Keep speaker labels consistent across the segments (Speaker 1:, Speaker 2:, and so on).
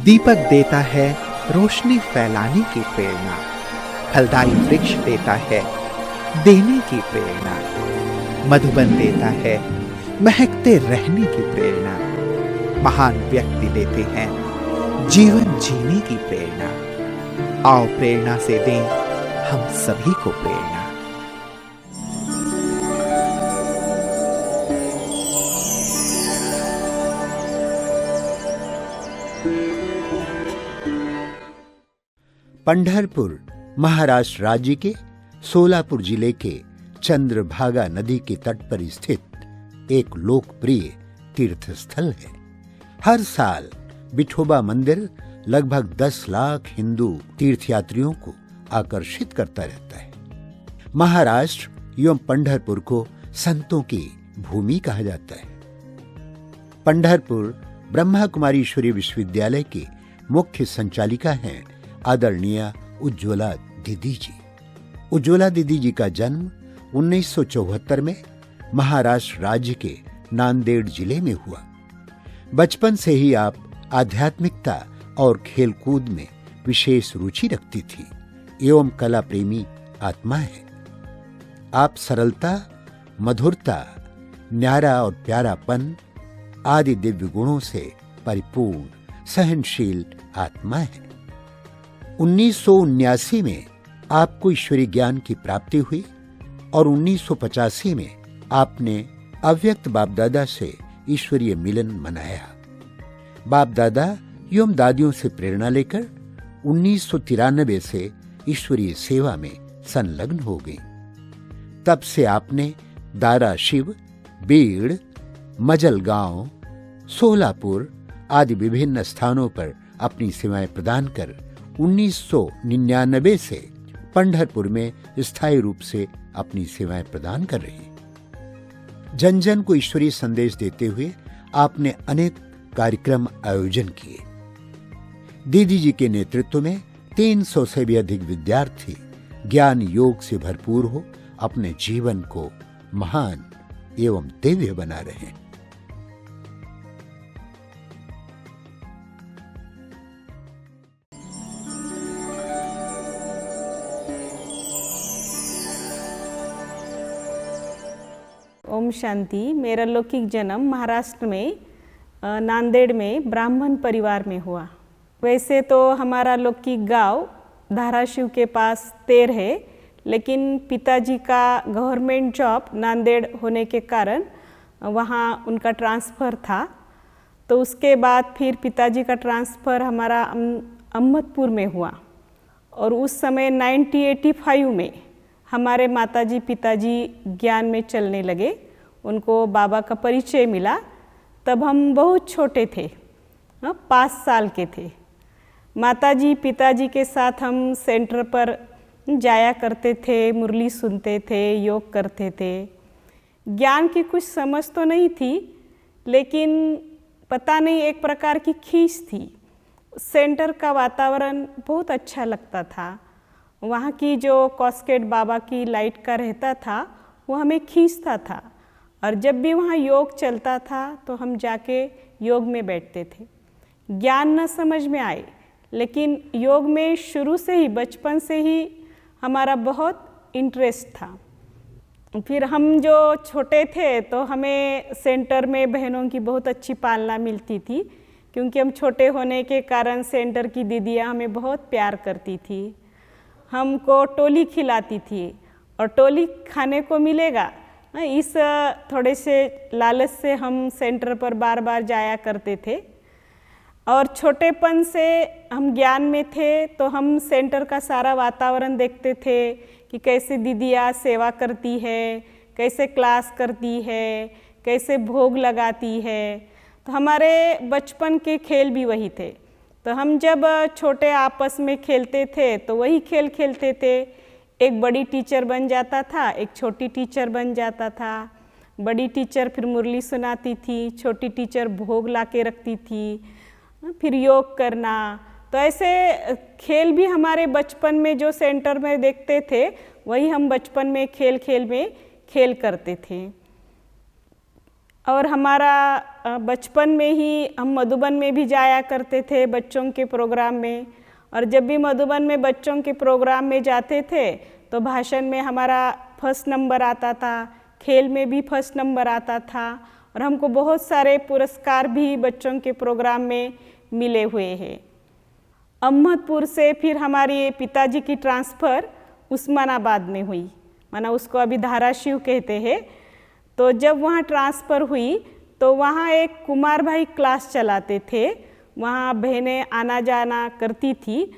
Speaker 1: दीपक देता है रोशनी फैलाने की प्रेरणा, फलदायी वृक्ष देता है देने की प्रेरणा, मधुबन देता है महकते रहने की प्रेरणा, महान व्यक्ति देते हैं जीवन जीने की प्रेरणा। आओ प्रेरणा से दें हम सभी को प्रेरणा।
Speaker 2: पंढरपुर महाराष्ट्र राज्य के सोलापुर जिले के चंद्रभागा नदी के तट पर स्थित एक लोकप्रिय तीर्थ स्थल है। हर साल विठोबा मंदिर लगभग 10 लाख हिंदू तीर्थयात्रियों को आकर्षित करता रहता है। महाराष्ट्र एवं पंढरपुर को संतों की भूमि कहा जाता है। पंढरपुर ब्रह्मा कुमारी ईश्वरीय विश्वविद्यालय की मुख्य संचालिका हैं आदरणीय उज्ज्वला दीदी जी। उज्ज्वला दीदी जी का जन्म 1974 में महाराष्ट्र राज्य के नांदेड़ जिले में हुआ। बचपन से ही आप आध्यात्मिकता और खेलकूद में विशेष रुचि रखती थी एवं कला प्रेमी आत्मा है। आप सरलता, मधुरता, न्यारा और प्यारापन आदि दिव्य गुणों से परिपूर्ण सहनशील आत्मा है। 1979 में आपको ईश्वरीय ज्ञान की प्राप्ति हुई और 1985 में आपने अव्यक्त बाप दादा से ईश्वरीय मिलन मनाया। बाप दादा एवं दादियों से प्रेरणा लेकर 1993 से ईश्वरीय सेवा में संलग्न हो गई। तब से आपने दारा शिव, बीड़, मजलगांव, सोलापुर आदि विभिन्न स्थानों पर अपनी सेवाएं प्रदान कर 1999 से पंढरपुर में स्थायी रूप से अपनी सेवाएं प्रदान कर रही हैं। जन जन को ईश्वरीय संदेश देते हुए आपने अनेक कार्यक्रम आयोजन किए। दीदी जी के नेतृत्व में 300 से भी अधिक विद्यार्थी ज्ञान योग से भरपूर हो अपने जीवन को महान एवं दिव्य बना रहे हैं।
Speaker 3: ओम शांति। मेरा लौकिक जन्म महाराष्ट्र में नांदेड़ में ब्राह्मण परिवार में हुआ। वैसे तो हमारा लौकिक गांव धाराशिव के पास तेर है, लेकिन पिताजी का गवर्नमेंट जॉब नांदेड़ होने के कारण वहाँ उनका ट्रांसफ़र था। तो उसके बाद फिर पिताजी का ट्रांसफ़र हमारा अहमदपुर में हुआ और उस समय 1985 में हमारे माताजी पिताजी ज्ञान में चलने लगे। उनको बाबा का परिचय मिला, तब हम बहुत छोटे थे, 5 साल के थे। माताजी पिताजी के साथ हम सेंटर पर जाया करते थे, मुरली सुनते थे, योग करते थे। ज्ञान की कुछ समझ तो नहीं थी, लेकिन पता नहीं एक प्रकार की खींच थी। सेंटर का वातावरण बहुत अच्छा लगता था। वहाँ की जो कॉस्केट बाबा की लाइट का रहता था वो हमें खींचता था, और जब भी वहाँ योग चलता था तो हम जाके योग में बैठते थे। ज्ञान न समझ में आए, लेकिन योग में शुरू से ही बचपन से ही हमारा बहुत इंटरेस्ट था। फिर हम जो छोटे थे तो हमें सेंटर में बहनों की बहुत अच्छी पालना मिलती थी, क्योंकि हम छोटे होने के कारण सेंटर की दीदियाँ हमें बहुत प्यार करती थी। हमको टोली खिलाती थी और टोली खाने को मिलेगा, इस थोड़े से लालच से हम सेंटर पर बार बार जाया करते थे। और छोटेपन से हम ज्ञान में थे तो हम सेंटर का सारा वातावरण देखते थे कि कैसे दीदियाँ सेवा करती है, कैसे क्लास करती है, कैसे भोग लगाती है। तो हमारे बचपन के खेल भी वही थे। तो हम जब छोटे आपस में खेलते थे तो वही खेल खेलते थे। एक बड़ी टीचर बन जाता था, एक छोटी टीचर बन जाता था। बड़ी टीचर फिर मुरली सुनाती थी, छोटी टीचर भोग ला के रखती थी, फिर योग करना। तो ऐसे खेल भी हमारे बचपन में जो सेंटर में देखते थे वही हम बचपन में खेल खेल में खेल करते थे। और हमारा बचपन में ही हम मधुबन में भी जाया करते थे बच्चों के प्रोग्राम में। और जब भी मधुबन में बच्चों के प्रोग्राम में जाते थे तो भाषण में हमारा फर्स्ट नंबर आता था, खेल में भी फर्स्ट नंबर आता था, और हमको बहुत सारे पुरस्कार भी बच्चों के प्रोग्राम में मिले हुए हैं। अहमदपुर से फिर हमारी पिताजी की ट्रांसफ़र उस्मानाबाद में हुई, माना उसको अभी धाराशिव कहते हैं। तो जब वहाँ ट्रांसफ़र हुई तो वहाँ एक कुमार भाई क्लास चलाते थे, वहाँ बहनें आना जाना करती थी।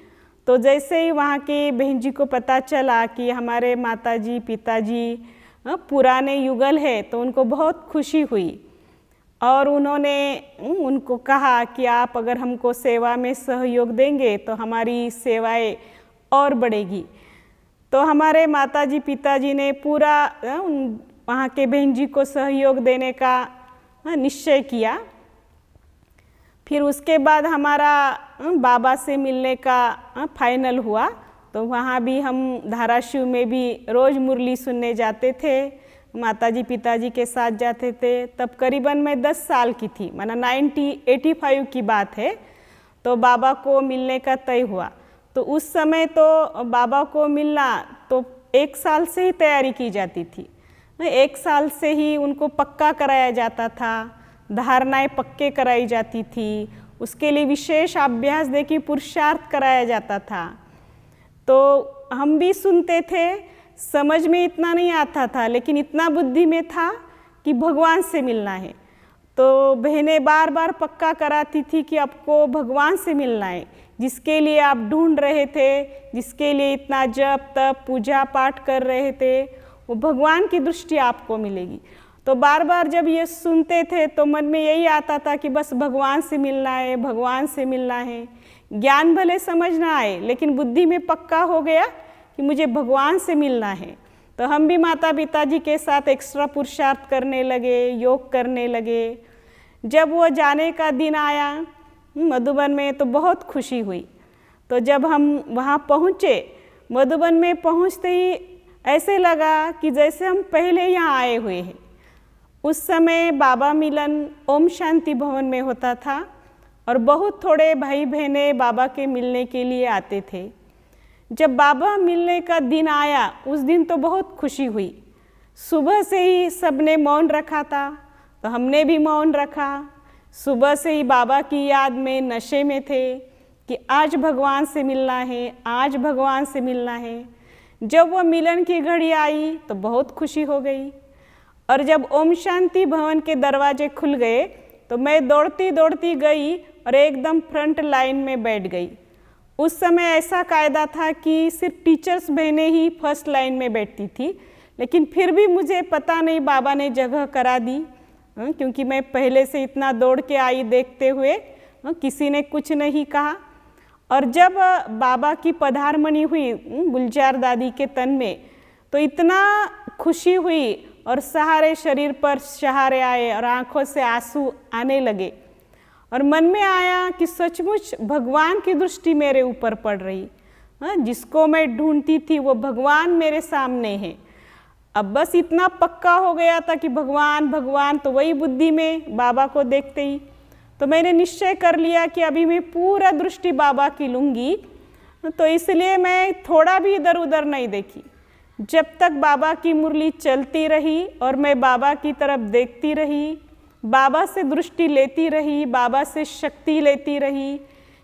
Speaker 3: तो जैसे ही वहाँ की बहन जी को पता चला कि हमारे माताजी पिताजी पुराने युगल है तो उनको बहुत खुशी हुई, और उन्होंने उनको कहा कि आप अगर हमको सेवा में सहयोग देंगे तो हमारी सेवाएं और बढ़ेगी। तो हमारे माताजी पिताजी ने पूरा वहाँ के बहन जी को सहयोग देने का निश्चय किया। फिर उसके बाद हमारा बाबा से मिलने का फाइनल हुआ, तो वहाँ भी हम धाराशिव में भी रोज़ मुरली सुनने जाते थे, माताजी पिताजी के साथ जाते थे। तब करीबन मैं 10 साल की थी, माना 1985 की बात है। तो बाबा को मिलने का तय हुआ। तो उस समय तो बाबा को मिलना तो 1 साल से ही तैयारी की जाती थी, 1 साल से ही उनको पक्का कराया जाता था, धारणाएं पक्के कराई जाती थी, उसके लिए विशेष अभ्यास देखिए पुरुषार्थ कराया जाता था। तो हम भी सुनते थे, समझ में इतना नहीं आता था, लेकिन इतना बुद्धि में था कि भगवान से मिलना है। तो बहनें बार बार पक्का कराती थी कि आपको भगवान से मिलना है, जिसके लिए आप ढूंढ रहे थे, जिसके लिए इतना जप तप पूजा पाठ कर रहे थे, वो भगवान की दृष्टि आपको मिलेगी। तो बार बार जब ये सुनते थे तो मन में यही आता था कि बस भगवान से मिलना है, भगवान से मिलना है। ज्ञान भले समझ ना आए, लेकिन बुद्धि में पक्का हो गया कि मुझे भगवान से मिलना है। तो हम भी माता पिताजी के साथ एक्स्ट्रा पुरुषार्थ करने लगे, योग करने लगे। जब वो जाने का दिन आया मधुबन में तो बहुत खुशी हुई। तो जब हम वहाँ पहुँचे, मधुबन में पहुँचते ही ऐसे लगा कि जैसे हम पहले यहाँ आए हुए हैं। उस समय बाबा मिलन ओम शांति भवन में होता था, और बहुत थोड़े भाई बहनें बाबा के मिलने के लिए आते थे। जब बाबा मिलने का दिन आया, उस दिन तो बहुत खुशी हुई। सुबह से ही सबने मौन रखा था, तो हमने भी मौन रखा। सुबह से ही बाबा की याद में नशे में थे कि आज भगवान से मिलना है, आज भगवान से मिलना है। जब वह मिलन की घड़ी आई तो बहुत खुशी हो गई। और जब ओम शांति भवन के दरवाजे खुल गए तो मैं दौड़ती दौड़ती गई और एकदम फ्रंट लाइन में बैठ गई। उस समय ऐसा कायदा था कि सिर्फ टीचर्स बहनें ही फर्स्ट लाइन में बैठती थी, लेकिन फिर भी मुझे पता नहीं बाबा ने जगह करा दी, क्योंकि मैं पहले से इतना दौड़ के आई देखते हुए, किसी ने कुछ नहीं कहा। और जब बाबा की पधारमणि हुई गुलजार दादी के तन में, तो इतना खुशी हुई और सारे शरीर पर सहारे आए और आंखों से आंसू आने लगे। और मन में आया कि सचमुच भगवान की दृष्टि मेरे ऊपर पड़ रही, जिसको मैं ढूंढती थी वो भगवान मेरे सामने है। अब बस इतना पक्का हो गया था कि भगवान भगवान, तो वही बुद्धि में बाबा को देखते ही तो मैंने निश्चय कर लिया कि अभी मैं पूरा दृष्टि बाबा की लूँगी। तो इसलिए मैं थोड़ा भी इधर उधर नहीं देखी। जब तक बाबा की मुरली चलती रही और मैं बाबा की तरफ देखती रही, बाबा से दृष्टि लेती रही, बाबा से शक्ति लेती रही,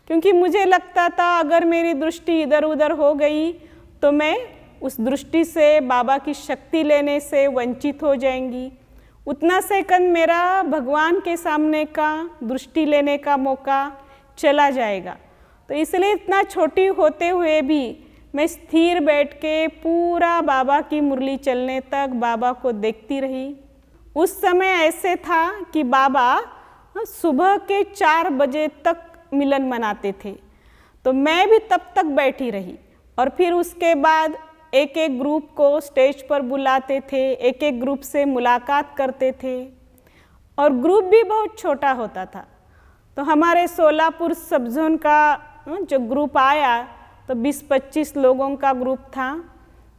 Speaker 3: क्योंकि मुझे लगता था अगर मेरी दृष्टि इधर उधर हो गई तो मैं उस दृष्टि से बाबा की शक्ति लेने से वंचित हो जाएंगी। उतना सेकंड मेरा भगवान के सामने का दृष्टि लेने का मौका चला जाएगा। तो इसलिए इतना छोटी होते हुए भी मैं स्थिर बैठ के पूरा बाबा की मुरली चलने तक बाबा को देखती रही। उस समय ऐसे था कि बाबा सुबह के 4 बजे तक मिलन मनाते थे, तो मैं भी तब तक बैठी रही। और फिर उसके बाद एक एक ग्रुप को स्टेज पर बुलाते थे, एक एक ग्रुप से मुलाकात करते थे, और ग्रुप भी बहुत छोटा होता था। तो हमारे सोलापुर सब जोन का जो ग्रुप आया तो 20-25 लोगों का ग्रुप था।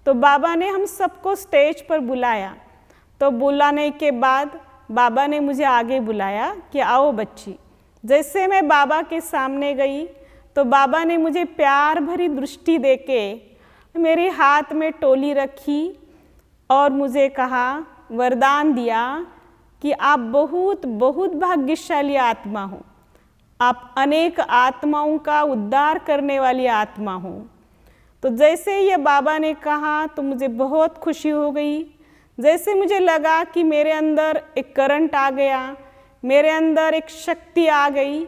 Speaker 3: तो बाबा ने हम सबको स्टेज पर बुलाया। तो बुलाने के बाद बाबा ने मुझे आगे बुलाया कि आओ बच्ची। जैसे मैं बाबा के सामने गई तो बाबा ने मुझे प्यार भरी दृष्टि देके मेरे हाथ में टोली रखी और मुझे कहा, वरदान दिया कि आप बहुत बहुत भाग्यशाली आत्मा हो, आप अनेक आत्माओं का उद्धार करने वाली आत्मा हो। तो जैसे ये बाबा ने कहा तो मुझे बहुत खुशी हो गई। जैसे मुझे लगा कि मेरे अंदर एक करंट आ गया, मेरे अंदर एक शक्ति आ गई,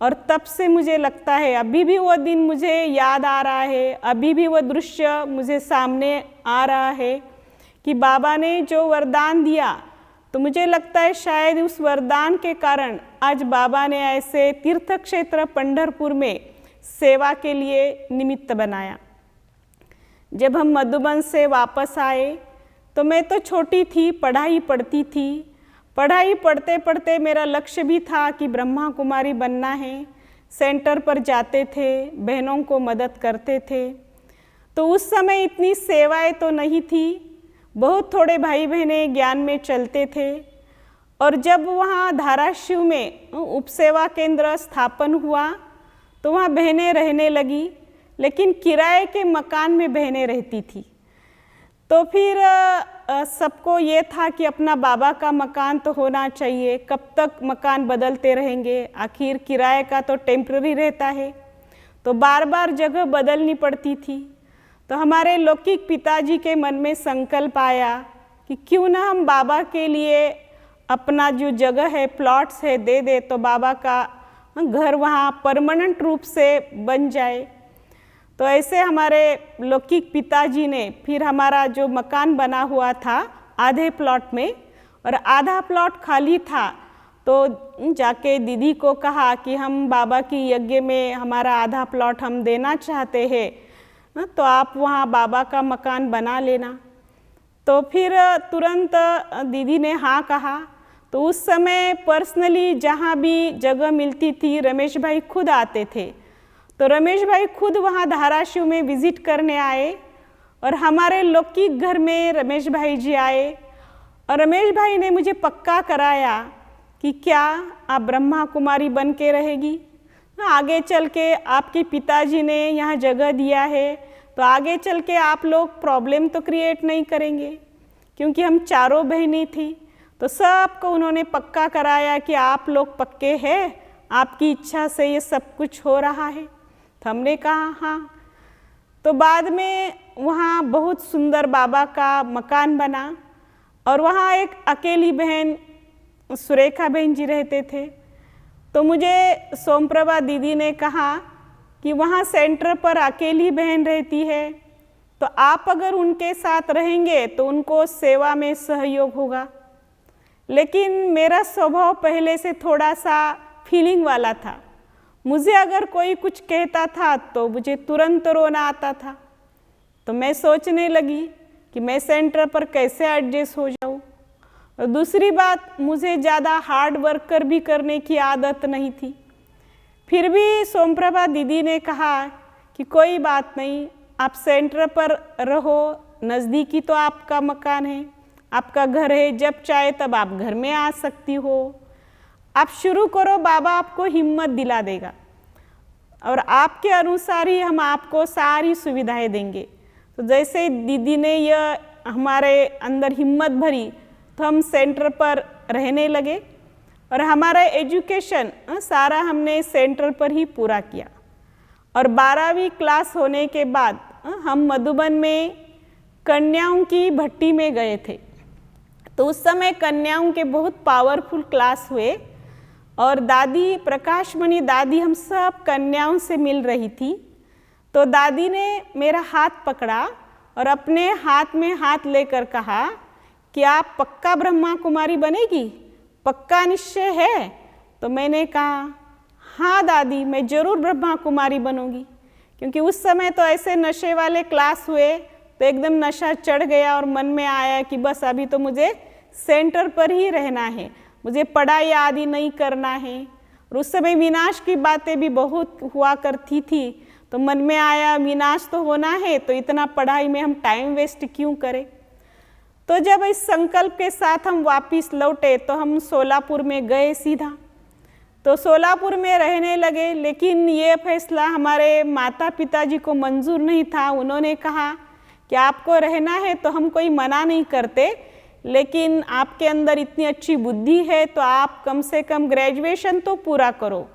Speaker 3: और तब से मुझे लगता है अभी भी वो दिन मुझे याद आ रहा है, अभी भी वो दृश्य मुझे सामने आ रहा है कि बाबा ने जो वरदान दिया, तो मुझे लगता है शायद उस वरदान के कारण आज बाबा ने ऐसे तीर्थ क्षेत्र पंढरपुर में सेवा के लिए निमित्त बनाया। जब हम मधुबन से वापस आए तो मैं तो छोटी थी, पढ़ाई पढ़ती थी। पढ़ाई पढ़ते पढ़ते मेरा लक्ष्य भी था कि ब्रह्मा कुमारी बनना है। सेंटर पर जाते थे, बहनों को मदद करते थे। तो उस समय इतनी सेवाएं तो नहीं थी, बहुत थोड़े भाई बहने ज्ञान में चलते थे। और जब वहाँ धाराशिव में उपसेवा केंद्र स्थापन हुआ तो वहाँ बहनें रहने लगी, लेकिन किराए के मकान में बहनें रहती थी। तो फिर सबको ये था कि अपना बाबा का मकान तो होना चाहिए, कब तक मकान बदलते रहेंगे, आखिर किराए का तो टेम्पररी रहता है, तो बार बार जगह बदलनी पड़ती थी। तो हमारे लौकिक पिताजी के मन में संकल्प आया कि क्यों ना हम बाबा के लिए अपना जो जगह है, प्लॉट्स है, दे दे, तो बाबा का घर वहाँ परमानेंट रूप से बन जाए। तो ऐसे हमारे लौकिक पिताजी ने फिर हमारा जो मकान बना हुआ था आधे प्लॉट में, और आधा प्लॉट खाली था, तो जाके दीदी को कहा कि हम बाबा की यज्ञ में हमारा आधा प्लॉट हम देना चाहते हैं, तो आप वहाँ बाबा का मकान बना लेना। तो फिर तुरंत दीदी ने हाँ कहा। तो उस समय पर्सनली जहाँ भी जगह मिलती थी रमेश भाई खुद आते थे। तो रमेश भाई खुद वहाँ धाराशिव में विज़िट करने आए, और हमारे लौकिक घर में रमेश भाई जी आए, और रमेश भाई ने मुझे पक्का कराया कि क्या आप ब्रह्मा कुमारी बन के रहेगी, आगे चल के आपके पिताजी ने यहाँ जगह दिया है, तो आगे चल के आप लोग प्रॉब्लम तो क्रिएट नहीं करेंगे। क्योंकि हम चारों बहनें थी, तो सबको उन्होंने पक्का कराया कि आप लोग पक्के हैं, आपकी इच्छा से ये सब कुछ हो रहा है। तो हमने कहा हाँ। तो बाद में वहाँ बहुत सुंदर बाबा का मकान बना, और वहाँ एक अकेली बहन सुरेखा बहन जी रहते थे। तो मुझे सोमप्रभा दीदी ने कहा कि वहाँ सेंटर पर अकेली बहन रहती है, तो आप अगर उनके साथ रहेंगे तो उनको सेवा में सहयोग होगा। लेकिन मेरा स्वभाव पहले से थोड़ा सा फीलिंग वाला था, मुझे अगर कोई कुछ कहता था तो मुझे तुरंत रोना आता था। तो मैं सोचने लगी कि मैं सेंटर पर कैसे एडजस्ट हो जाऊँ। और दूसरी बात, मुझे ज़्यादा हार्ड वर्कर भी करने की आदत नहीं थी। फिर भी सोमप्रभा दीदी ने कहा कि कोई बात नहीं, आप सेंटर पर रहो, नज़दीकी तो आपका मकान है, आपका घर है, जब चाहे तब आप घर में आ सकती हो, आप शुरू करो, बाबा आपको हिम्मत दिला देगा, और आपके अनुसार ही हम आपको सारी सुविधाएं देंगे। तो जैसे दीदी ने यह हमारे अंदर हिम्मत भरी, तो हम सेंटर पर रहने लगे, और हमारा एजुकेशन सारा हमने सेंटर पर ही पूरा किया। और 12वीं क्लास होने के बाद हम मधुबन में कन्याओं की भट्टी में गए थे। तो उस समय कन्याओं के बहुत पावरफुल क्लास हुए, और दादी प्रकाशमणि दादी हम सब कन्याओं से मिल रही थी। तो दादी ने मेरा हाथ पकड़ा और अपने हाथ में हाथ लेकर कहा कि आप पक्का ब्रह्मा कुमारी बनेगी, पक्का निश्चय है? तो मैंने कहा हाँ दादी, मैं ज़रूर ब्रह्मा कुमारी बनूंगी। क्योंकि उस समय तो ऐसे नशे वाले क्लास हुए, तो एकदम नशा चढ़ गया, और मन में आया कि बस अभी तो मुझे सेंटर पर ही रहना है, मुझे पढ़ाई आदि नहीं करना है। और उस समय विनाश की बातें भी बहुत हुआ करती थी, तो मन में आया विनाश तो होना है, तो इतना पढ़ाई में हम टाइम वेस्ट क्यों करें। तो जब इस संकल्प के साथ हम वापस लौटे तो हम सोलापुर में गए सीधा, तो सोलापुर में रहने लगे। लेकिन ये फैसला हमारे माता पिताजी को मंजूर नहीं था। उन्होंने कहा कि आपको रहना है तो हम कोई मना नहीं करते, लेकिन आपके अंदर इतनी अच्छी बुद्धि है तो आप कम से कम ग्रेजुएशन तो पूरा करो,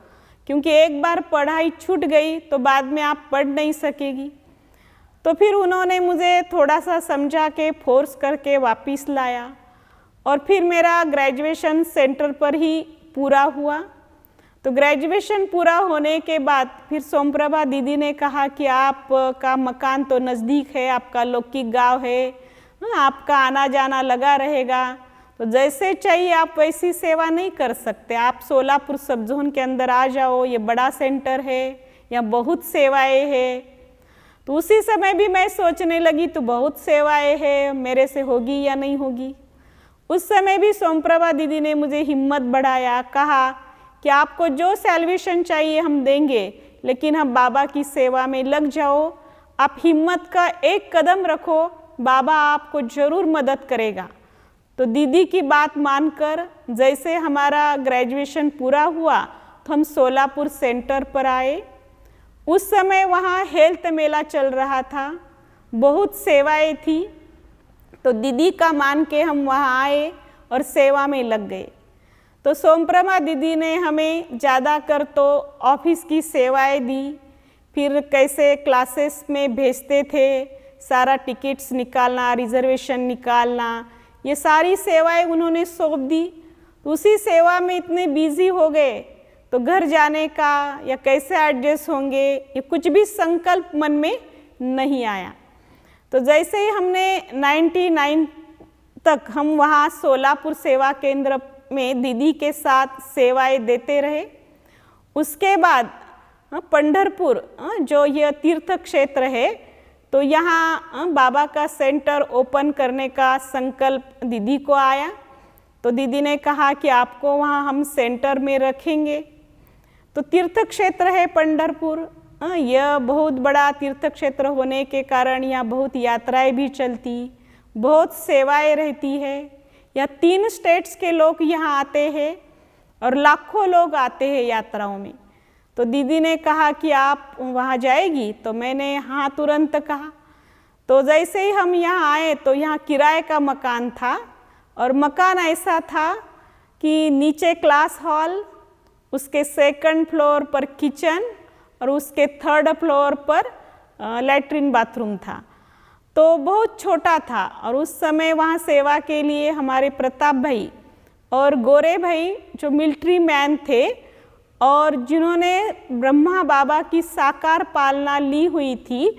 Speaker 3: क्योंकि एक बार पढ़ाई छूट गई तो बाद में आप पढ़ नहीं सकेगी। तो फिर उन्होंने मुझे थोड़ा सा समझा के फोर्स करके वापस लाया और फिर मेरा ग्रेजुएशन सेंटर पर ही पूरा हुआ। तो ग्रेजुएशन पूरा होने के बाद फिर सोमप्रभा दीदी ने कहा कि आपका मकान तो नज़दीक है, आपका लौकिक गांव है, आपका आना जाना लगा रहेगा, तो जैसे चाहिए आप वैसी सेवा नहीं कर सकते, आप सोलापुर सब जोन के अंदर आ जाओ, ये बड़ा सेंटर है, यहाँ बहुत सेवाएं हैं। तो उसी समय भी मैं सोचने लगी तो बहुत सेवाएं हैं, मेरे से होगी या नहीं होगी। उस समय भी सोमप्रभा दीदी ने मुझे हिम्मत बढ़ाया, कहा कि आपको जो सैल्वेशन चाहिए हम देंगे, लेकिन हम बाबा की सेवा में लग जाओ, आप हिम्मत का एक कदम रखो, बाबा आपको ज़रूर मदद करेगा। तो दीदी की बात मानकर जैसे हमारा ग्रेजुएशन पूरा हुआ तो हम सोलापुर सेंटर पर आए। उस समय वहाँ हेल्थ मेला चल रहा था, बहुत सेवाएं थी, तो दीदी का मान के हम वहाँ आए और सेवा में लग गए। तो सोमप्रभा दीदी ने हमें ज़्यादा कर तो ऑफिस की सेवाएं दी, फिर कैसे क्लासेस में भेजते थे, सारा टिकट्स निकालना, रिजर्वेशन निकालना, ये सारी सेवाएं उन्होंने सौंप दी। उसी सेवा में इतने बिजी हो गए तो घर जाने का या कैसे एडजस्ट होंगे ये कुछ भी संकल्प मन में नहीं आया। तो जैसे ही हमने 99 तक हम वहाँ सोलापुर सेवा केंद्र में दीदी के साथ सेवाएं देते रहे। उसके बाद पंढरपुर जो यह तीर्थ क्षेत्र है, तो यहाँ बाबा का सेंटर ओपन करने का संकल्प दीदी को आया। तो दीदी ने कहा कि आपको वहाँ हम सेंटर में रखेंगे। तो तीर्थ क्षेत्र है पंढरपुर, यह बहुत बड़ा तीर्थ क्षेत्र होने के कारण यहाँ बहुत यात्राएं भी चलती, बहुत सेवाएं रहती है। या 3 स्टेट्स के लोग यहाँ आते हैं और लाखों लोग आते हैं यात्राओं में। तो दीदी ने कहा कि आप वहाँ जाएगी, तो मैंने हाँ तुरंत कहा। तो जैसे ही हम यहाँ आए तो यहाँ किराए का मकान था और मकान ऐसा था कि नीचे क्लास हॉल, उसके 2nd फ्लोर पर किचन और उसके 3rd फ्लोर पर लैट्रिन बाथरूम था। तो बहुत छोटा था और उस समय वहाँ सेवा के लिए हमारे प्रताप भाई और गोरे भाई जो मिलिट्री मैन थे और जिन्होंने ब्रह्मा बाबा की साकार पालना ली हुई थी,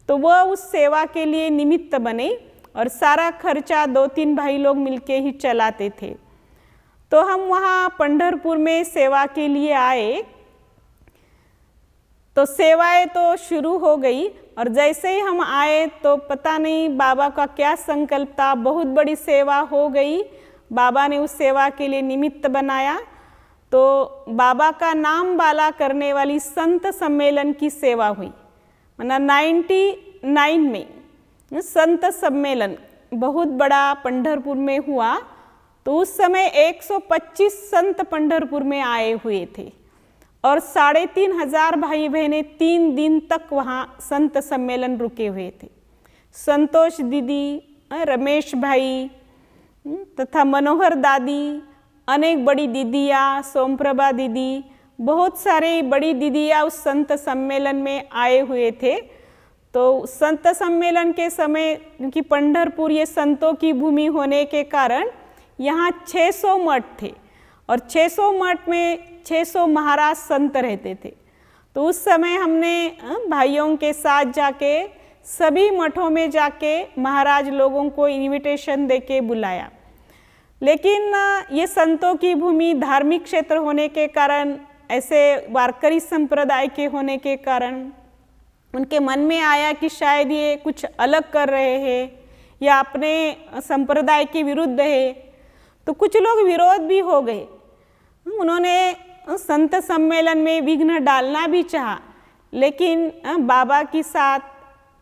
Speaker 3: तो वह उस सेवा के लिए निमित्त बने और सारा खर्चा 2-3 भाई लोग मिलके ही चलाते थे। तो हम वहाँ पंढरपुर में सेवा के लिए आए। तो सेवाएं तो शुरू हो गई और जैसे ही हम आए तो पता नहीं बाबा का क्या संकल्प था, बहुत बड़ी सेवा हो गई। बाबा ने उस सेवा के लिए निमित्त बनाया। तो बाबा का नाम बाला करने वाली संत सम्मेलन की सेवा हुई। मतलब 99 में संत सम्मेलन बहुत बड़ा पंढरपुर में हुआ। तो उस समय 125 संत पंढरपुर में आए हुए थे और 3,500 भाई बहनें 3 दिन तक वहाँ संत सम्मेलन रुके हुए थे। संतोष दीदी, रमेश भाई तथा मनोहर दादी, अनेक बड़ी दीदियाँ, सोमप्रभा दीदी, बहुत सारे बड़ी दीदियाँ उस संत सम्मेलन में आए हुए थे। तो संत सम्मेलन के समय, क्योंकि पंढरपुर ये संतों की भूमि होने के कारण यहाँ 600 मठ थे और 600 मठ में 600 महाराज संत रहते थे। तो उस समय हमने भाइयों के साथ जाके सभी मठों में जाके महाराज लोगों को इनविटेशन देके बुलाया। लेकिन ये संतों की भूमि धार्मिक क्षेत्र होने के कारण, ऐसे वारकरी संप्रदाय के होने के कारण उनके मन में आया कि शायद ये कुछ अलग कर रहे हैं या अपने संप्रदाय के विरुद्ध है। तो कुछ लोग विरोध भी हो गए। उन्होंने संत सम्मेलन में विघ्न डालना भी चाहा, लेकिन बाबा के साथ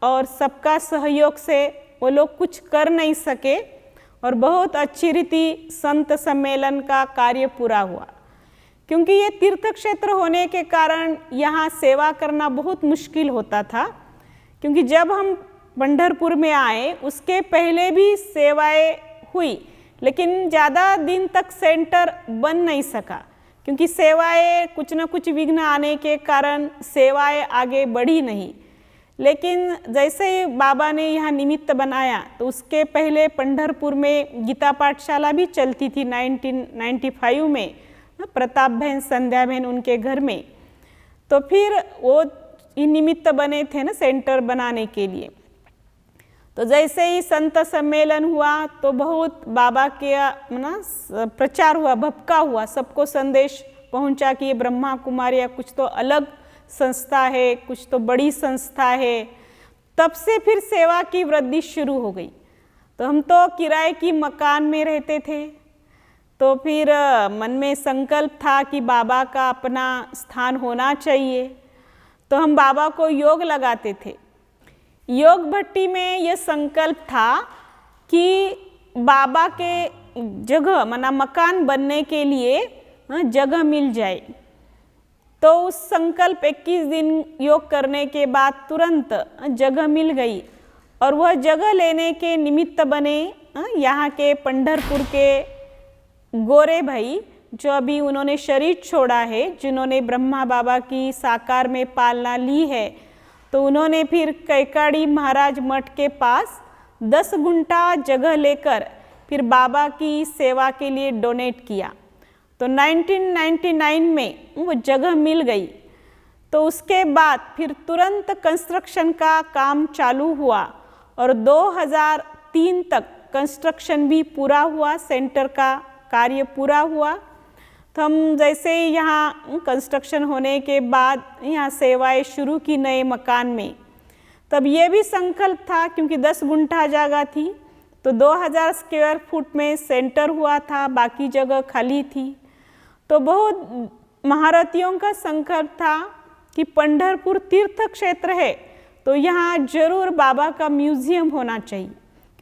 Speaker 3: और सबका सहयोग से वो लोग कुछ कर नहीं सके और बहुत अच्छी रीति संत सम्मेलन का कार्य पूरा हुआ। क्योंकि ये तीर्थ क्षेत्र होने के कारण यहाँ सेवा करना बहुत मुश्किल होता था, क्योंकि जब हम पंढरपुर में आए उसके पहले भी सेवाएं हुई, लेकिन ज़्यादा दिन तक सेंटर बन नहीं सका, क्योंकि सेवाएं कुछ न कुछ विघ्न आने के कारण सेवाएं आगे बढ़ी नहीं। लेकिन जैसे ही बाबा ने यहाँ निमित्त बनाया तो उसके पहले पंढरपुर में गीता पाठशाला भी चलती थी 1995 में, प्रताप बहन संध्या बहन उनके घर में। तो फिर वो निमित्त बने थे ना सेंटर बनाने के लिए। तो जैसे ही संत सम्मेलन हुआ तो बहुत बाबा के ना प्रचार हुआ, भपका हुआ, सबको संदेश पहुंचा कि ये ब्रह्मा कुमारी या कुछ तो अलग संस्था है, कुछ तो बड़ी संस्था है। तब से फिर सेवा की वृद्धि शुरू हो गई। तो हम तो किराए की मकान में रहते थे, तो फिर मन में संकल्प था कि बाबा का अपना स्थान होना चाहिए। तो हम बाबा को योग लगाते थे। योग भट्टी में यह संकल्प था कि बाबा के जगह माना मकान बनने के लिए जगह मिल जाए। तो उस संकल्प 21 दिन योग करने के बाद तुरंत जगह मिल गई और वह जगह लेने के निमित्त बने यहाँ के पंढरपुर के गोरे भाई, जो अभी उन्होंने शरीर छोड़ा है, जिन्होंने ब्रह्मा बाबा की साकार में पालना ली है। तो उन्होंने फिर कैकाड़ी महाराज मठ के पास 10 गुंठा जगह लेकर फिर बाबा की सेवा के लिए डोनेट किया। तो 1999 में वो जगह मिल गई। तो उसके बाद फिर तुरंत कंस्ट्रक्शन का काम चालू हुआ और 2003 तक कंस्ट्रक्शन भी पूरा हुआ, सेंटर का कार्य पूरा हुआ। तो हम जैसे ही यहाँ कंस्ट्रक्शन होने के बाद यहाँ सेवाएं शुरू की नए मकान में, तब ये भी संकल्प था, क्योंकि 10 गुंठा जगह थी तो 2000 स्क्वायर फुट में सेंटर हुआ था, बाकी जगह खाली थी। तो बहुत महारथियों का संकल्प था कि पंढरपुर तीर्थ क्षेत्र है तो यहाँ जरूर बाबा का म्यूजियम होना चाहिए,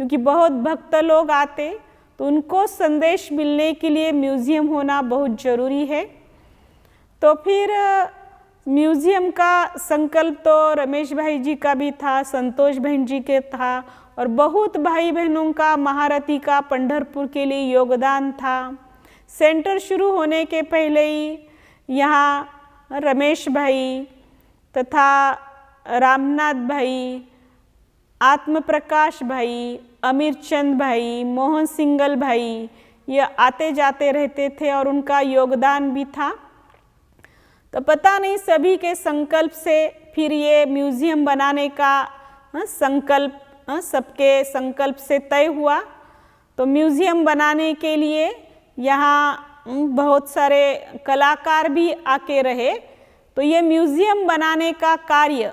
Speaker 3: क्योंकि बहुत भक्त लोग आते तो उनको संदेश मिलने के लिए म्यूजियम होना बहुत ज़रूरी है। तो फिर म्यूजियम का संकल्प तो रमेश भाई जी का भी था, संतोष बहन जी के था और बहुत भाई बहनों का महारथी का पंढरपुर के लिए योगदान था। सेंटर शुरू होने के पहले ही यहाँ रमेश भाई तथा रामनाथ भाई, आत्म प्रकाश भाई, अमीर चंद भाई, मोहन सिंगल भाई, ये आते जाते रहते थे और उनका योगदान भी था। तो पता नहीं सभी के संकल्प से फिर ये म्यूजियम बनाने का संकल्प सबके संकल्प से तय हुआ। तो म्यूजियम बनाने के लिए यहाँ बहुत सारे कलाकार भी आके रहे। तो ये म्यूजियम बनाने का कार्य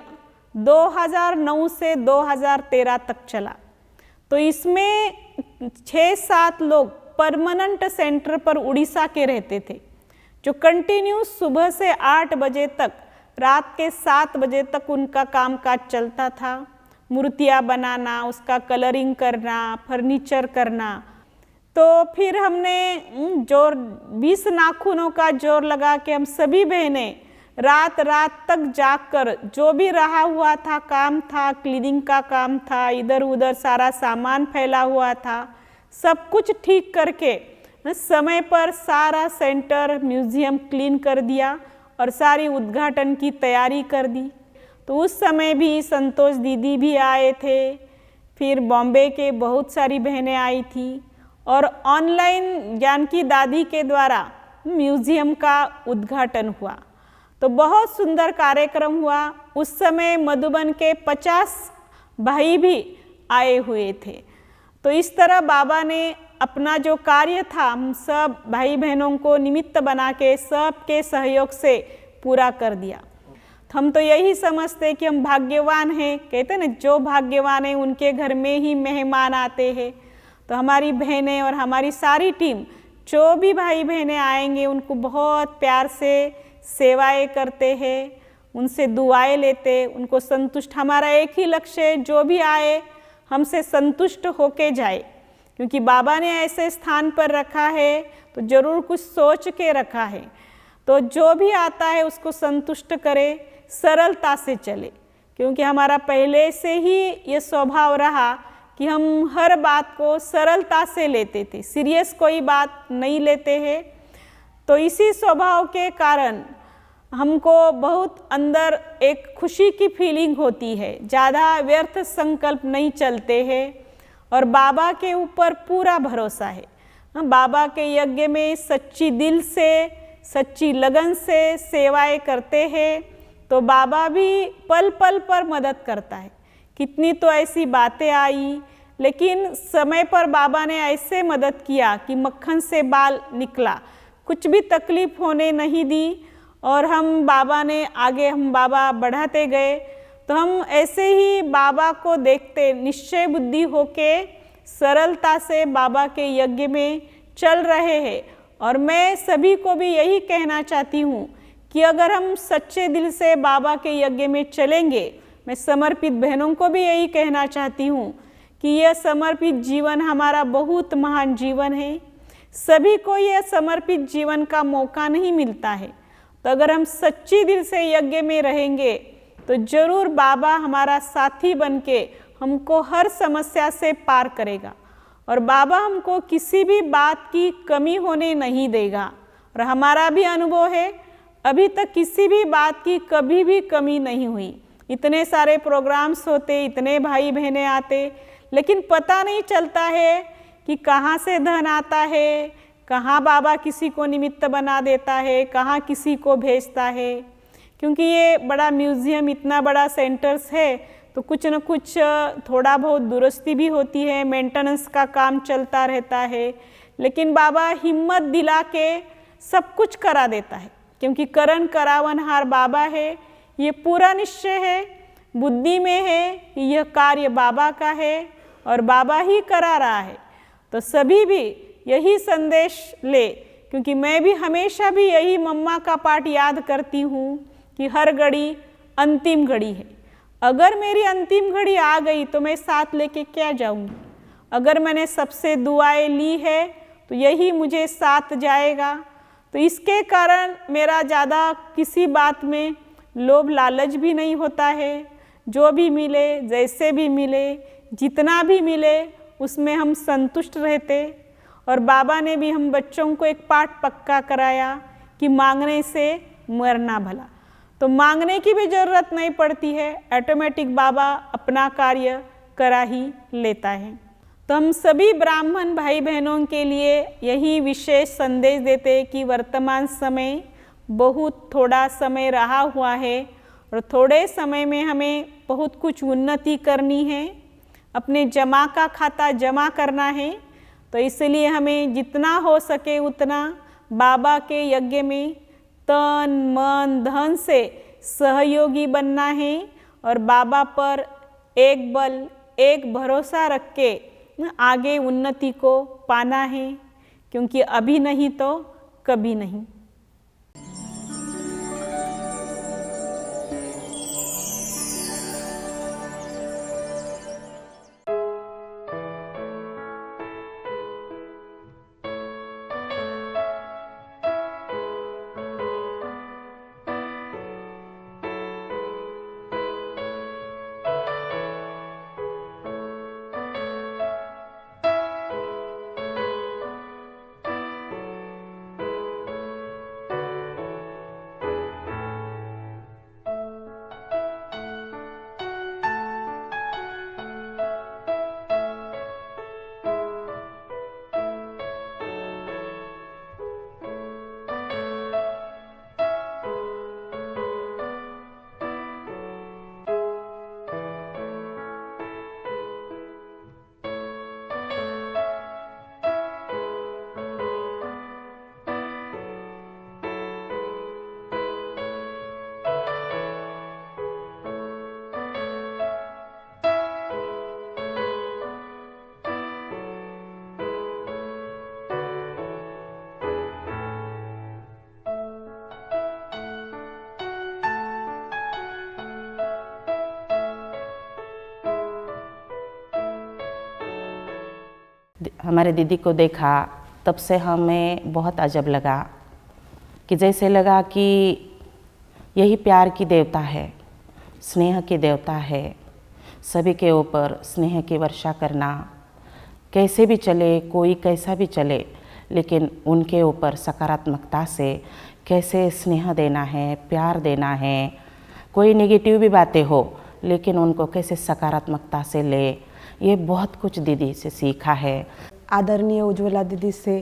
Speaker 3: 2009 से 2013 तक चला। तो इसमें 6-7 लोग परमानेंट सेंटर पर उड़ीसा के रहते थे, जो कंटिन्यू सुबह से 8 बजे तक रात के 7 बजे तक उनका कामकाज चलता था। मूर्तियाँ बनाना, उसका कलरिंग करना, फर्नीचर करना। तो फिर हमने जोर 20 नाखूनों का जोर लगा के हम सभी बहनें रात तक जागकर जो भी रहा हुआ था काम था, क्लीनिंग का काम था, इधर उधर सारा सामान फैला हुआ था, सब कुछ ठीक करके समय पर सारा सेंटर म्यूजियम क्लीन कर दिया और सारी उद्घाटन की तैयारी कर दी। तो उस समय भी संतोष दीदी भी आए थे, फिर बॉम्बे के बहुत सारी बहनें आई थी और ऑनलाइन जानकी दादी के द्वारा म्यूजियम का उद्घाटन हुआ। तो बहुत सुंदर कार्यक्रम हुआ। उस समय मधुबन के 50 भाई भी आए हुए थे। तो इस तरह बाबा ने अपना जो कार्य था हम सब भाई बहनों को निमित्त बना के सबके सहयोग से पूरा कर दिया। हम तो यही समझते कि हम भाग्यवान हैं। कहते हैं ना, जो भाग्यवान है उनके घर में ही मेहमान आते हैं। तो हमारी बहनें और हमारी सारी टीम, जो भी भाई बहनें आएंगे उनको बहुत प्यार से सेवाएं करते हैं, उनसे दुआएं लेते, उनको संतुष्ट। हमारा एक ही लक्ष्य है, जो भी आए हमसे संतुष्ट होके जाए, क्योंकि बाबा ने ऐसे स्थान पर रखा है तो जरूर कुछ सोच के रखा है। तो जो भी आता है उसको संतुष्ट करे, सरलता से चले, क्योंकि हमारा पहले से ही ये स्वभाव रहा कि हम हर बात को सरलता से लेते थे, सीरियस कोई बात नहीं लेते हैं। तो इसी स्वभाव के कारण हमको बहुत अंदर एक खुशी की फीलिंग होती है, ज़्यादा व्यर्थ संकल्प नहीं चलते हैं और बाबा के ऊपर पूरा भरोसा है। बाबा के यज्ञ में सच्ची दिल से, सच्ची लगन से सेवाएं करते हैं तो बाबा भी पल पल पर मदद करता है। कितनी तो ऐसी बातें आई, लेकिन समय पर बाबा ने ऐसे मदद किया कि मक्खन से बाल निकला, कुछ भी तकलीफ होने नहीं दी और हम बाबा बढ़ाते गए। तो हम ऐसे ही बाबा को देखते निश्चय बुद्धि होके सरलता से बाबा के यज्ञ में चल रहे हैं। और मैं सभी को भी यही कहना चाहती हूँ कि अगर हम सच्चे दिल से बाबा के यज्ञ में चलेंगे, मैं समर्पित बहनों को भी यही कहना चाहती हूँ कि यह समर्पित जीवन हमारा बहुत महान जीवन है। सभी को यह समर्पित जीवन का मौका नहीं मिलता है। तो अगर हम सच्ची दिल से यज्ञ में रहेंगे तो जरूर बाबा हमारा साथी बनके हमको हर समस्या से पार करेगा और बाबा हमको किसी भी बात की कमी होने नहीं देगा। और हमारा भी अनुभव है, अभी तक किसी भी बात की कभी भी कमी नहीं हुई। इतने सारे प्रोग्राम्स होते, इतने भाई बहनें आते, लेकिन पता नहीं चलता है कि कहाँ से धन आता है, कहाँ बाबा किसी को निमित्त बना देता है, कहाँ किसी को भेजता है। क्योंकि ये बड़ा म्यूज़ियम, इतना बड़ा सेंटर्स है तो कुछ न कुछ थोड़ा बहुत दुरुस्ती भी होती है, मेंटेनेंस का काम चलता रहता है, लेकिन बाबा हिम्मत दिला के सब कुछ करा देता है, क्योंकि करन करावनहार बाबा है। ये पूरा निश्चय है, बुद्धि में है कि यह कार्य बाबा का है और बाबा ही करा रहा है। तो सभी भी यही संदेश ले, क्योंकि मैं भी हमेशा भी यही मम्मा का पाठ याद करती हूँ कि हर घड़ी अंतिम घड़ी है। अगर मेरी अंतिम घड़ी आ गई तो मैं साथ लेके क्या जाऊँगी। अगर मैंने सबसे दुआएं ली है तो यही मुझे साथ जाएगा। तो इसके कारण मेरा ज़्यादा किसी बात में लोभ लालच भी नहीं होता है। जो भी मिले, जैसे भी मिले, जितना भी मिले उसमें हम संतुष्ट रहते। और बाबा ने भी हम बच्चों को एक पाठ पक्का कराया कि मांगने से मरना भला। तो मांगने की भी ज़रूरत नहीं पड़ती है, ऑटोमेटिक बाबा अपना कार्य करा ही लेता है। तो हम सभी ब्राह्मण भाई बहनों के लिए यही विशेष संदेश देते कि वर्तमान समय बहुत थोड़ा समय रहा हुआ है और थोड़े समय में हमें बहुत कुछ उन्नति करनी है, अपने जमा का खाता जमा करना है। तो इसलिए हमें जितना हो सके उतना बाबा के यज्ञ में तन मन धन से सहयोगी बनना है और बाबा पर एक बल एक भरोसा रख के आगे उन्नति को पाना है, क्योंकि अभी नहीं तो कभी नहीं।
Speaker 4: हमारे दीदी को देखा तब से हमें बहुत अजब लगा कि जैसे लगा कि यही प्यार की देवता है, स्नेह की देवता है। सभी के ऊपर स्नेह की वर्षा करना, कैसे भी चले, कोई कैसा भी चले, लेकिन उनके ऊपर सकारात्मकता से कैसे स्नेह देना है, प्यार देना है। कोई नेगेटिव भी बातें हो लेकिन उनको कैसे सकारात्मकता से ले, ये बहुत कुछ दीदी से सीखा है।
Speaker 5: आदरणीय उज्ज्वला दीदी से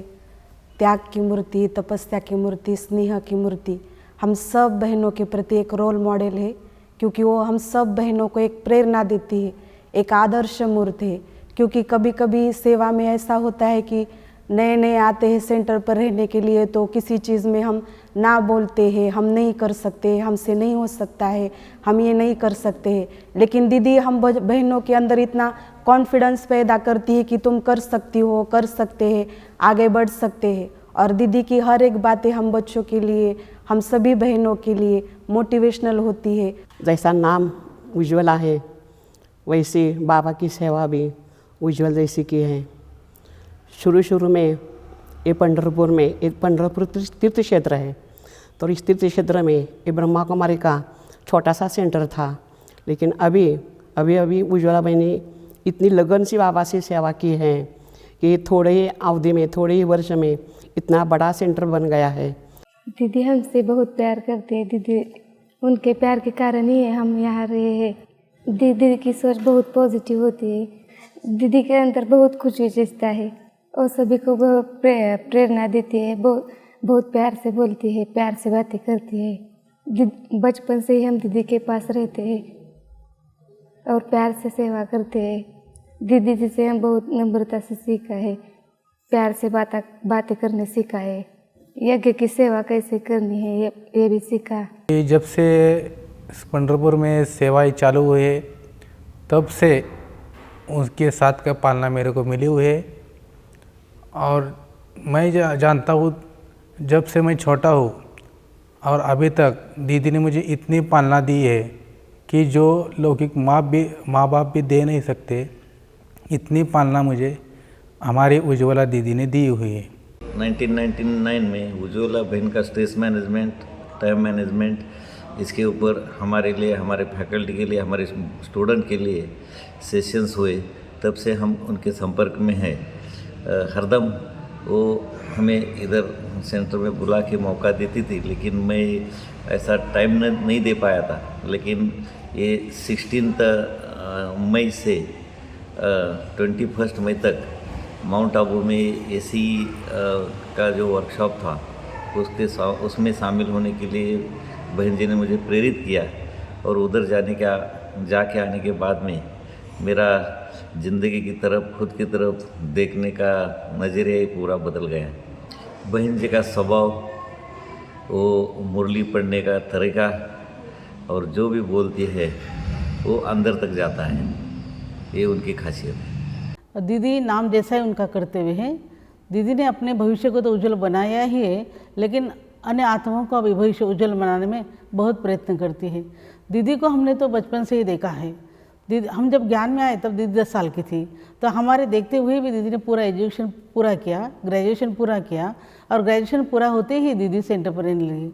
Speaker 5: त्याग की मूर्ति, तपस्या की मूर्ति, स्नेह की मूर्ति हम सब बहनों के प्रति एक रोल मॉडल है, क्योंकि वो हम सब बहनों को एक प्रेरणा देती है, एक आदर्श मूर्ति है। क्योंकि कभी कभी सेवा में ऐसा होता है कि नए नए आते हैं सेंटर पर रहने के लिए, तो किसी चीज़ में हम ना बोलते हैं, हम नहीं कर सकते, हमसे नहीं हो सकता है, हम ये नहीं कर सकते हैं। लेकिन दीदी हम बहनों के अंदर इतना कॉन्फिडेंस पैदा करती है कि तुम कर सकती हो, कर सकते हैं, आगे बढ़ सकते हैं। और दीदी की हर एक बातें हम बच्चों के लिए, हम सभी बहनों के लिए मोटिवेशनल होती है।
Speaker 6: जैसा नाम उज्ज्वला है वैसे बाबा की सेवा भी उज्ज्वल जैसी की है। शुरू में ये पंढरपुर में, एक पंढरपुर तीर्थ क्षेत्र है, तो इस तीर्थ क्षेत्र में ये ब्रह्मा कुमारी का छोटा सा सेंटर था। लेकिन अभी उज्ज्वला बहन ने इतनी लगन से बाबा से सेवा की है कि थोड़े ही अवधि में, थोड़े ही वर्ष में इतना बड़ा सेंटर बन गया है।
Speaker 7: दीदी हमसे बहुत प्यार करते हैं। दीदी, उनके प्यार के कारण ही हम यहाँ रहे हैं। दीदी की सोच बहुत पॉजिटिव होती है। दीदी के अंदर बहुत कुछ विशेषता है और सभी को बहुत प्रेरणा देती है। बहुत प्यार से बोलती है, प्यार से बातें करती है। बचपन से ही हम दीदी के पास रहते हैं और प्यार से सेवा करते हैं। दीदी जी से हम बहुत नम्रता से सीखा है, प्यार से बातें करने सीखा है, यज्ञ की सेवा कैसे करनी है ये भी सीखा।
Speaker 8: जब से पंढरपुर में सेवाएं चालू हुए तब से उसके साथ का पालना मेरे को मिली हुई है। और मैं जानता हूँ जब से मैं छोटा हूँ और अभी तक दीदी ने मुझे इतनी पालना दी है कि जो लौकिक माँ बाप भी दे नहीं सकते, इतनी पालना मुझे हमारी उज्ज्वला दीदी ने दी हुई है।
Speaker 9: 1999 में उज्ज्वला बहन का स्ट्रेस मैनेजमेंट, टाइम मैनेजमेंट, इसके ऊपर हमारे लिए, हमारे फैकल्टी के लिए, हमारे स्टूडेंट के लिए सेशंस हुए। तब से हम उनके संपर्क में हैं। हरदम वो हमें इधर सेंटर में बुला के मौका देती थी, लेकिन मैं ऐसा टाइम नहीं दे पाया था। लेकिन ये 16 मई से 21 मई तक माउंट आबू में एसी का जो वर्कशॉप था उसमें शामिल होने के लिए बहन जी ने मुझे प्रेरित किया। और उधर जाके आने के बाद में मेरा ज़िंदगी की तरफ, खुद की तरफ देखने का नज़रिया ही पूरा बदल गया। बहन जी का स्वभाव, वो मुरली पढ़ने का तरीका और जो भी बोलती है वो अंदर तक जाता है, ये उनकी खासियत है।
Speaker 10: दीदी नाम जैसा ही उनका करते हुए हैं। दीदी ने अपने भविष्य को तो उज्जवल बनाया ही है, लेकिन अन्य आत्माओं का भी भविष्य उज्जवल बनाने में बहुत प्रयत्न करती है। दीदी को हमने तो बचपन से ही देखा है। दीदी, हम जब ज्ञान में आए तब दीदी 10 साल की थी, तो हमारे देखते हुए भी दीदी ने पूरा एजुकेशन पूरा किया, ग्रेजुएशन पूरा किया, और ग्रेजुएशन पूरा होते ही दीदी सेंटर पर रहने लगी।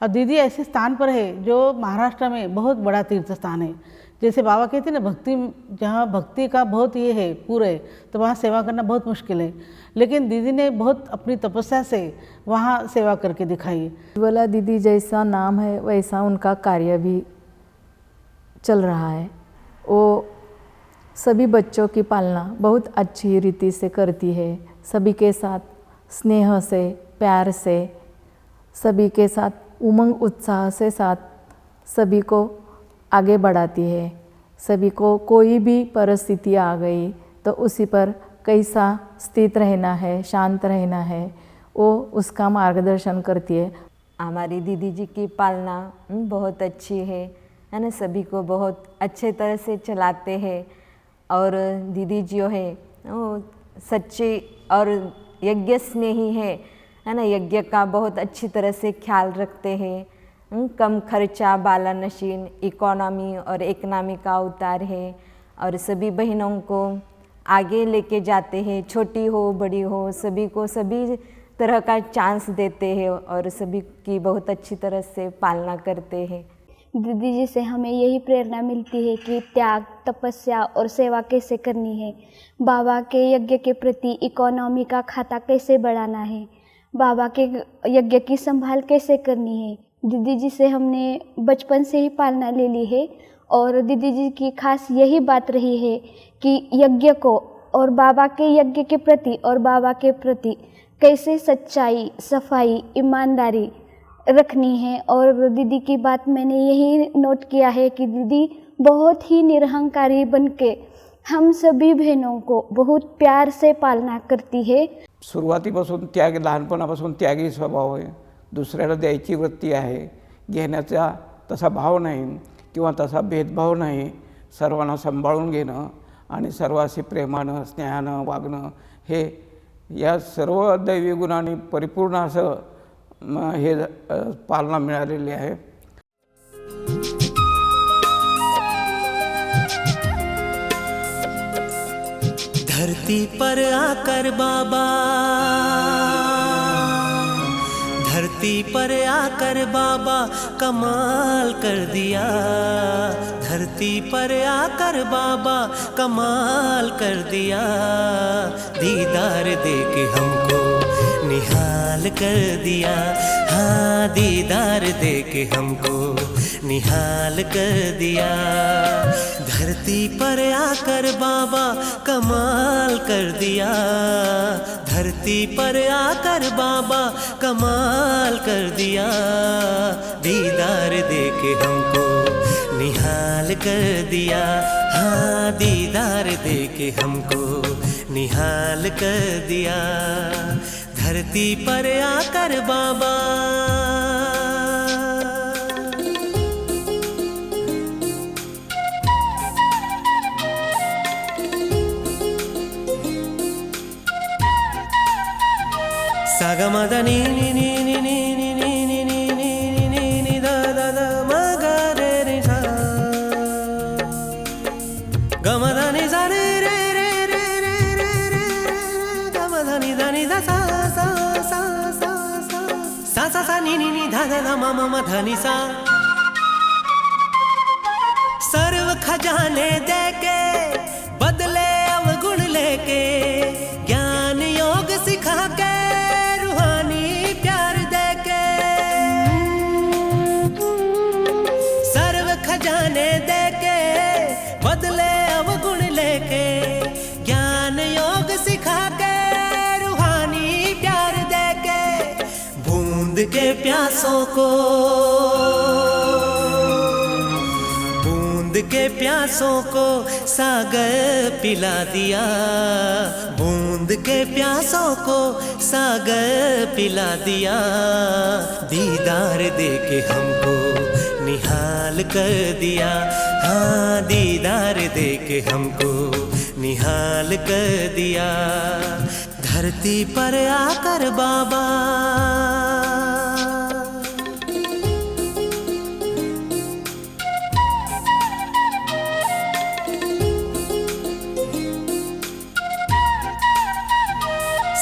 Speaker 10: और दीदी ऐसे स्थान पर है जो महाराष्ट्र में बहुत बड़ा तीर्थ स्थान है। जैसे बाबा कहते हैं ना, भक्ति, जहाँ भक्ति का बहुत ये है पूरे, तो वहाँ सेवा करना बहुत मुश्किल है, लेकिन दीदी ने बहुत अपनी तपस्या से वहाँ सेवा करके दिखाई।
Speaker 11: उज्ज्वला दीदी जैसा नाम है वैसा उनका कार्य भी चल रहा है। वो सभी बच्चों की पालना बहुत अच्छी रीति से करती है, सभी के साथ स्नेह से, प्यार से, सभी के साथ उमंग उत्साह से साथ सभी को आगे बढ़ाती है। सभी को कोई भी परिस्थिति आ गई तो उसी पर कैसा स्थित रहना है, शांत रहना है, वो उसका मार्गदर्शन करती है।
Speaker 12: हमारी दीदी जी की पालना बहुत अच्छी है ना, सभी को बहुत अच्छे तरह से चलाते हैं। और दीदी जो है वो सच्ची और यज्ञ स्नेही है ना, यज्ञ का बहुत अच्छी तरह से ख्याल रखते हैं। कम खर्चा, बाला नशीन, इकोनॉमी और इकनॉमी का अवतार है। और सभी बहनों को आगे लेके जाते हैं, छोटी हो बड़ी हो सभी को सभी तरह का चांस देते हैं और सभी की बहुत अच्छी तरह से पालना करते हैं।
Speaker 13: दीदी जी से हमें यही प्रेरणा मिलती है कि त्याग, तपस्या और सेवा कैसे करनी है, बाबा के यज्ञ के प्रति इकोनॉमी का खाता कैसे बढ़ाना है, बाबा के यज्ञ की संभाल कैसे करनी है। दीदी जी से हमने बचपन से ही पालना ले ली है और दीदी जी की खास यही बात रही है कि यज्ञ को और बाबा के यज्ञ के प्रति और बाबा के प्रति कैसे सच्चाई, सफाई, ईमानदारी रखनी है। और दीदी की बात मैंने यही नोट किया है कि दीदी बहुत ही निरहंकारी बनके हम सभी बहनों को बहुत प्यार से पालना करती है।
Speaker 14: सुरुवातीपासून त्याग, लहानपणापासून त्यागी स्वभाव आहे, दुसऱ्याला द्यायची वृत्ती आहे, घेण्याचा तसा भाव नाही किंवा तसा भेदभाव नाही, सर्वांना सांभाळून घेणं आणि सर्वांशी प्रेमानं स्नेहानं वागणं हे या सर्व दैवी गुणांनी परिपूर्ण असं हे पालना मिळालेली आहे।
Speaker 15: धरती पर आकर बाबा, धरती पर आकर बाबा कमाल कर दिया, धरती पर आकर बाबा कमाल कर दिया, दीदार देके हमको निहाल कर दिया, हाँ दीदार देके हमको निहाल कर दिया। धरती पर आकर बाबा कमाल कर दिया, धरती पर आकर बाबा कमाल कर दिया, दीदार देके हमको निहाल कर दिया, हाँ दीदार देके हमको निहाल कर दिया। धरती पर आकर बाबा, सागमदा नी नी नी नी नी नी नी नी नी नी नी दा दा दा मा गा रे रे सा, गमदा नी सा रे रे रे रे रे रे रे, गमदा नी दा नी दा सा सा सा सा सा सा सा सा नी नी नी धा धा धा मा मा मा धा नी सा। सर्व खजाने दे के बदले अवगुण लेके, ज्ञान योग सिखा के रूहानी प्यार दे के, सर्व खजाने दे के बदले अवगुण लेके, ज्ञान योग सिखा के रूहानी प्यार दे के, बूंद के प्यासों को, बूंद के प्यासों को सागर पिला दिया, बूंद के प्यासों को सागर पिला दिया, दीदार देके हमको निहाल कर दिया, हाँ दीदार देके हमको निहाल कर दिया। धरती पर आकर बाबा,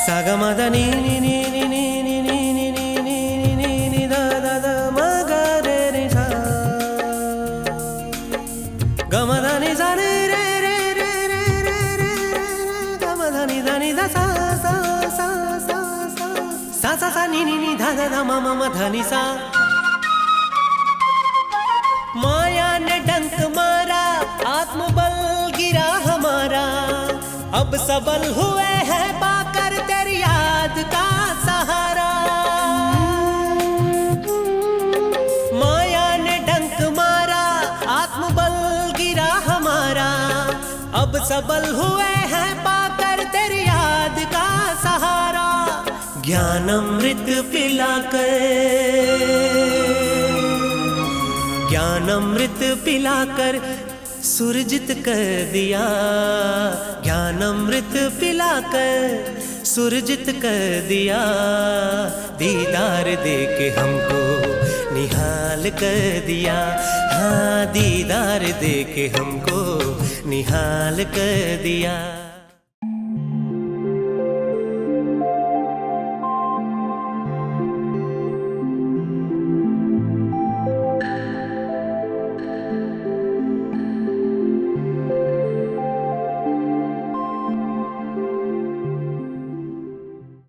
Speaker 15: सागमदा नी नी नी नी नी नी नी नी नी नी नी दा दा दा मा गा रे रे सा, गमदा नी सा रे रे रे रे रे रे रे, गमदा नी दा नी दा सा सा सा सा सा सा सा नी नी नी धा धा धा मा मा मा धा नी सा। माया ने डंक मारा, आत्मबल गिरा हमारा, अब सबल हुए हैं पाकर तेरी याद का सहारा। माया ने डंक मारा, आत्मबल गिरा हमारा, अब सबल हुए हैं पाकर तेरी याद का सहारा। ज्ञानमृत पिलाकर, ज्ञानमृत पिलाकर सुरजित कर दिया, ज्ञानमृत पिलाकर सुरजित कर दिया, दीदार देके हमको निहाल कर दिया, हाँ दीदार देके हमको निहाल कर दिया।